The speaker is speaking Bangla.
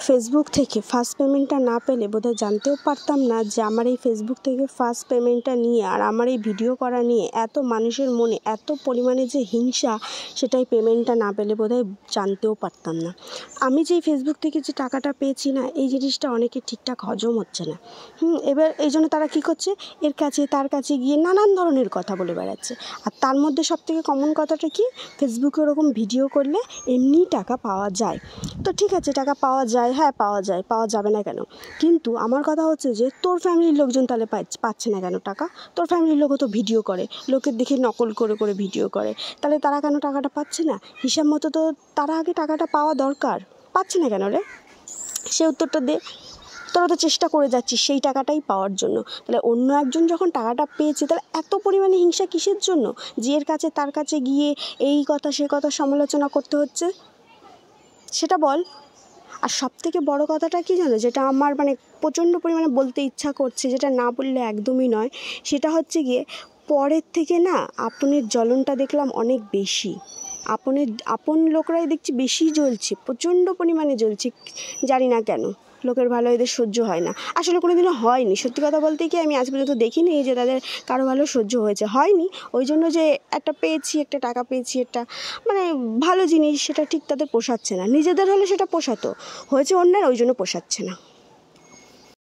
ফেসবুক থেকে ফার্স্ট পেমেন্টটা না পেলে বোধহয় জানতেও পারতাম না যে আমার এই ফেসবুক থেকে ফার্স্ট পেমেন্টটা নিয়ে আর আমার এই ভিডিও করা নিয়ে এত মানুষের মনে এত পরিমাণে যে হিংসা, সেটাই পেমেন্টটা না পেলে বোধহয় জানতেও পারতাম না। আমি যে ফেসবুক থেকে যে টাকাটা পেয়েছি না, এই জিনিসটা অনেকের ঠিকঠাক হজম হচ্ছে না। এবার এই জন্য তারা কী করছে, এর কাছে তার কাছে গিয়ে নানান ধরনের কথা বলে বেড়াচ্ছে। আর তার মধ্যে সবথেকে কমন কথাটা কি, ফেসবুকে ওরকম ভিডিও করলে এমনিই টাকা পাওয়া যায়। তো ঠিক আছে, টাকা পাওয়া যায়, হ্যাঁ পাওয়া যায়, পাওয়া যাবে না কেন? কিন্তু আমার কথা হচ্ছে যে তোর ফ্যামিলির লোকজন তাহলে পাচ্ছে না কেন টাকা? তোর ফ্যামিলির লোকও তো ভিডিও করে, লোকের দেখে নকল করে করে ভিডিও করে, তাহলে তারা কেন টাকাটা পাচ্ছে না? হিসাব মতো তো তারা আগে টাকাটা পাওয়া দরকার, পাচ্ছে না কেন রে? সে উত্তরটা দে। তোরা তো চেষ্টা করে যাচ্ছিস সেই টাকাটাই পাওয়ার জন্য, তাহলে অন্য একজন যখন টাকাটা পেয়েছে তাহলে এত পরিমাণে হিংসা কিসের জন্য, যে এর কাছে তার কাছে গিয়ে এই কথা সে কথা সমালোচনা করতে হচ্ছে, সেটা বল। আর সবথেকে বড় কথাটা কি জানো, যেটা আমার প্রচণ্ড পরিমাণে বলতে ইচ্ছা করছে, যেটা না বললে একদমই নয়, সেটা হচ্ছে গিয়ে পরের থেকে না আপনের জ্বলনটা দেখলাম অনেক বেশি। আপন লোকরাই দেখছি বেশি জ্বলছে, প্রচণ্ড পরিমাণে জ্বলছে, জানি না কেন। লোকের ভালো এদের সহ্য হয় না, আসলে কোনোদিনও হয়নি। সত্যি কথা বলতে কি, আমি আজ পর্যন্ত দেখিনি যে তাদের কারো ভালো সহ্য হয়নি। ওই জন্য যে একটা পেয়েছি, একটা টাকা পেয়েছি, একটা ভালো জিনিস, সেটা ঠিক তাদের পোষাচ্ছে না। নিজেদের হলে সেটা পোষাতো, হয়েছে অন্যের, ওই জন্য পোষাচ্ছে না।